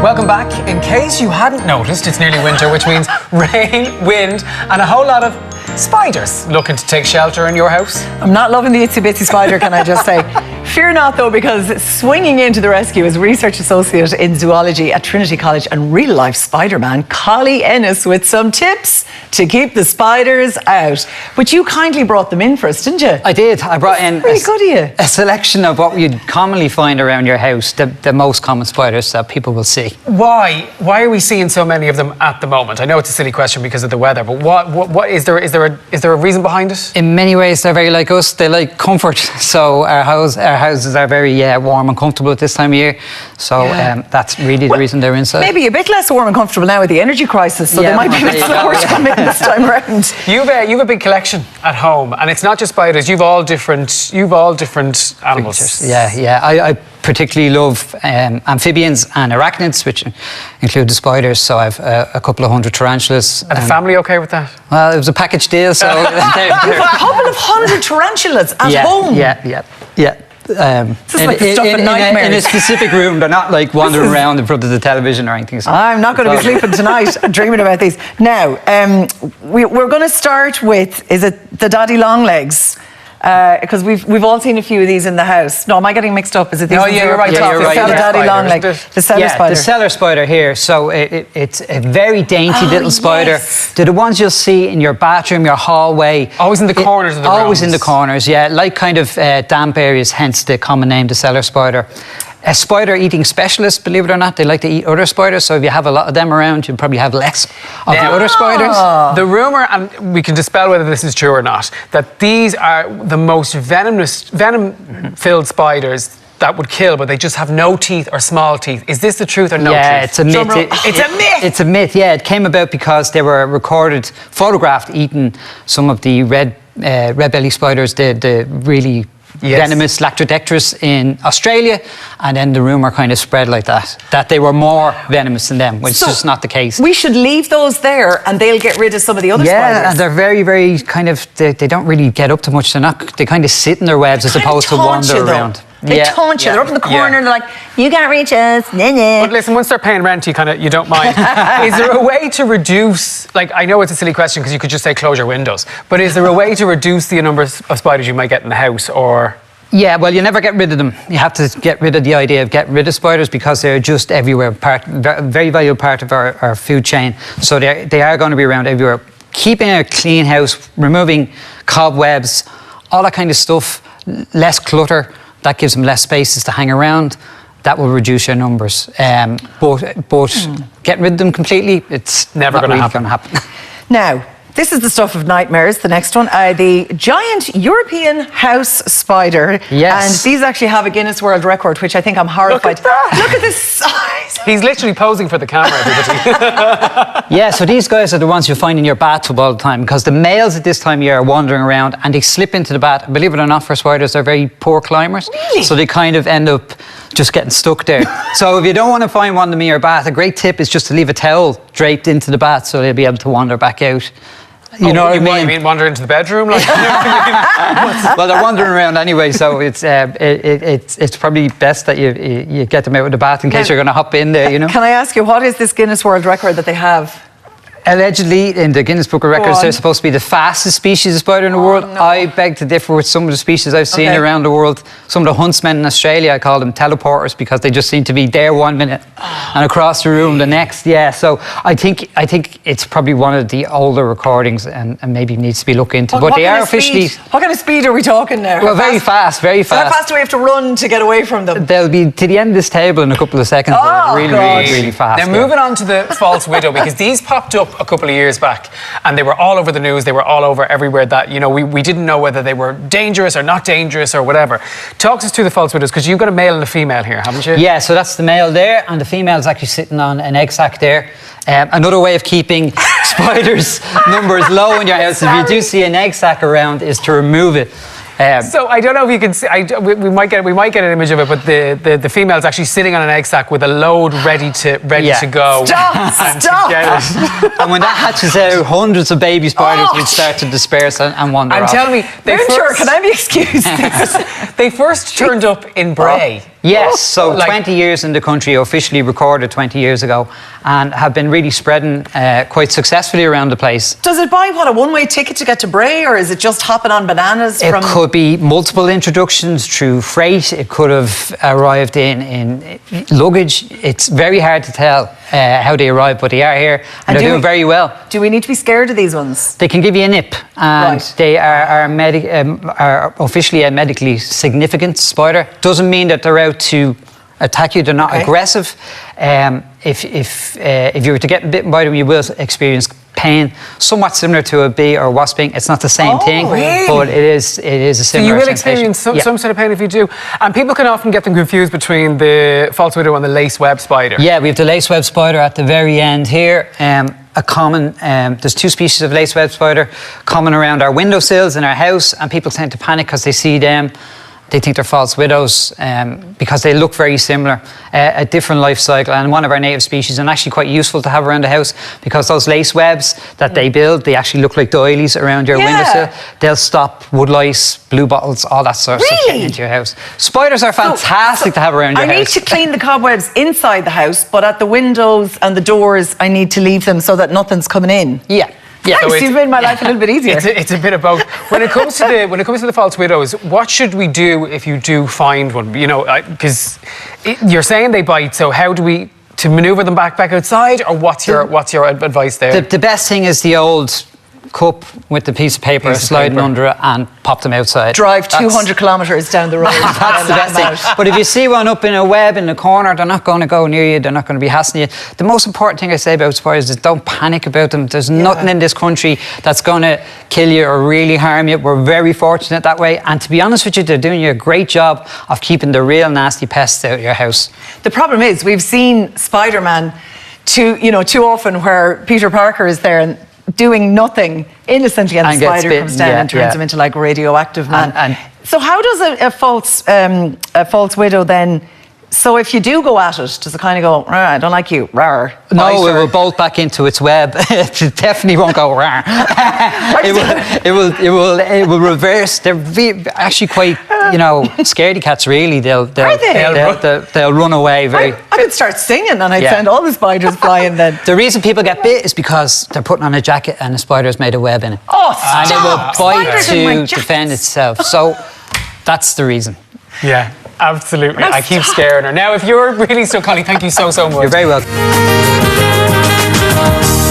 Welcome back. In case you hadn't noticed, it's nearly winter, which means rain, wind, and a whole lot of spiders looking to take shelter in your house. I'm not loving the itsy bitsy spider, can I just say? Fear not, though, because swinging into the rescue is research associate in zoology at Trinity College and real-life Spider-Man, Collie Ennis, with some tips to keep the spiders out. But you kindly brought them in for us, didn't you? I did. I brought in Pretty good of you. a selection of what you'd commonly find around your house, the most common spiders that people will see. Why are we seeing so many of them at the moment? I know it's a silly question because of the weather, but what is there a reason behind it? In many ways, they're very like us. They like comfort. So our houses are very warm and comfortable at this time of year. So that's really the reason they're inside. Maybe a bit less warm and comfortable now with the energy crisis, so they might be a bit slower to come in this time around. You've a big collection at home, and it's not just spiders. You've all different animals. Creatures. Yeah. I particularly love amphibians and arachnids, which include the spiders. So I've a couple of hundred tarantulas. Are the family okay with that? Well, it was a package deal, so You've a couple of hundred tarantulas at home. Yeah. This is like the stuff of nightmares. In a specific room, they're not like wandering around in front of the television or anything. So I'm not going to be sleeping tonight dreaming about these. Now, we're going to start with, is it the daddy long legs? Because we've all seen a few of these in the house. No, am I getting mixed up? Is it these? No, you're right. Yeah, you're right. The daddy long leg, the cellar spider. The cellar spider here. So it's a very dainty little spider. Yes. They're the ones you'll see in your bathroom, your hallway. Always in the corners of the rooms. Always in the corners, yeah. Like kind of damp areas, hence the common name, the cellar spider. A spider-eating specialist, believe it or not, they like to eat other spiders. So if you have a lot of them around, you'll probably have less of the other spiders. The rumour, and we can dispel whether this is true or not, that these are the most venom-filled spiders that would kill, but they just have no teeth or small teeth. Is this the truth or no Yeah, teeth? it's a myth. It's a myth! It's a myth, yeah. It came about because they were photographed eating some of the red-belly spiders, the really venomous Lactodectrus in Australia, and then the rumour kind of spread like that they were more venomous than them, which is just not the case. We should leave those there and they'll get rid of some of the other spiders. Yeah, and they're very, very kind of, they don't really get up to much. They kind of sit in their webs as opposed to wander around. They taunt you. They're up in the corner and they're like, you can't reach us. But listen, once they're paying rent, you don't mind. Is there a way to reduce, like, I know it's a silly question because you could just say close your windows, but is there a way to reduce the number of spiders you might get in the house, or? Yeah, well, you never get rid of them. You have to get rid of the idea of getting rid of spiders because they're just everywhere, very valuable part of our food chain. So they are going to be around everywhere. Keeping a clean house, removing cobwebs, all that kind of stuff, less clutter, that gives them less spaces to hang around. That will reduce your numbers. But getting rid of them completely, it's never going to happen. Now, this is the stuff of nightmares, the next one. The giant European house spider. Yes. And these actually have a Guinness World Record, which I think I'm horrified. Look at that. Look at this size. He's literally posing for the camera, everybody. Yeah, so these guys are the ones you find in your bathtub all the time because the males at this time of year are wandering around and they slip into the bath. Believe it or not, for spiders, they're very poor climbers. Really? So they kind of end up just getting stuck there. So if you don't want to find one of them in your bath, a great tip is just to leave a towel draped into the bath so they'll be able to wander back out. You know what I mean? You mean wander into the bedroom? Like, well, they're wandering around anyway, so it's probably best that you get them out of the bath in case you're going to hop in there, you know. Can I ask you, what is this Guinness World Record that they have? Allegedly, in the Guinness Book of Records, they're supposed to be the fastest species of spider in the world. No. I beg to differ with some of the species I've seen around the world. Some of the huntsmen in Australia, I call them teleporters because they just seem to be there 1 minute and across the room the next. Yeah, so I think it's probably one of the older recordings and maybe needs to be looked into. But they are officially... What kind of speed are we talking now? Well, very fast. So how fast do we have to run to get away from them? They'll be to the end of this table in a couple of seconds. Really fast. Now, moving on to the false widow, because these popped up a couple of years back and they were all over the news, they were all over everywhere that, you know, we didn't know whether they were dangerous or not dangerous or whatever. Talk us through the false widows, because you've got a male and a female here, haven't you? Yeah, so that's the male there and the female is actually sitting on an egg sac there. Another way of keeping spiders' numbers low in your house, if you do see an egg sac around, is to remove it. So I don't know if you can see. We might get an image of it, but the female is actually sitting on an egg sac with a load ready to go. Stop! And when that hatches out, hundreds of baby spiders would start to disperse and wander off. And tell me, can I be excused? they first turned up in Bray. Yes, so Like- 20 years in the country, officially recorded 20 years ago, and have been really spreading quite successfully around the place. Does it buy, what, a one-way ticket to get to Bray, or is it just hopping on bananas It from... could be multiple introductions through freight. It could have arrived in luggage. It's very hard to tell how they arrive, but they are here and they're doing very well. Do we need to be scared of these ones? They can give you a nip, and Right. they are officially a medically significant spider. Doesn't mean that they're out to attack you. They're not Okay. aggressive. If you were to get bitten by them, you will experience pain, somewhat similar to a bee or wasp sting. It's not the same thing, really? but it is a So similar. you will sensation. experience some, Yeah. some sort of pain if you do. And people can often get them confused between the false widow and the lace web spider. Yeah, we have the lace web spider at the very end here. A common, there's two species of lace web spider common around our windowsills in our house, and people tend to panic because they see them. They think they're false widows because they look very similar, a different life cycle, and one of our native species, and actually quite useful to have around the house because those lace webs that they build, they actually look like doilies around your Yeah. windowsill. They'll stop wood lice, blue bottles, all that sort of stuff getting Really? into your house. Spiders are fantastic to have around your I house. need to clean the cobwebs inside the house, but at the windows and the doors, I need to leave them so that nothing's coming in. Yeah. Yeah. Thanks, you've made my life a little bit easier. It's a bit of both. When it comes to the false widows, what should we do if you do find one? You know, because you're saying they bite. So how do we to maneuver them back outside, or what's your advice there? The best thing is the old cup with the piece of paper Piece of sliding paper. under it and pop them outside. Drive That's- 200 kilometres down the road. That's the best thing. But if you see one up in a web in the corner, they're not going to go near you. They're not going to be hassling you. The most important thing I say about spiders is don't panic about them. There's nothing in this country that's going to kill you or really harm you. We're very fortunate that way. And to be honest with you, they're doing you a great job of keeping the real nasty pests out of your house. The problem is we've seen Spider-Man too often where Peter Parker is there and doing nothing innocently, and the And gets spider bitten, comes down yeah, and turns yeah. him into like a radioactive man. And- so how does a false widow then? So if you do go at it, does it kind of go, "Rah, I don't like you, rawr"? No, bite it her? will bolt back into its web. It definitely won't go rar. It will reverse. They're actually quite, scaredy cats. Really, they'll run away very. I could start singing and I'd Yeah. send all the spiders flying then. The reason people get bit is because they're putting on a jacket and the spider's made a web in it. Oh, And it will stop! bite Spiders in my to jackets. defend itself. So that's the reason. Yeah, absolutely. No, I keep stop. scaring her. Now, if you're really so, Connie, thank you so much. You're very welcome.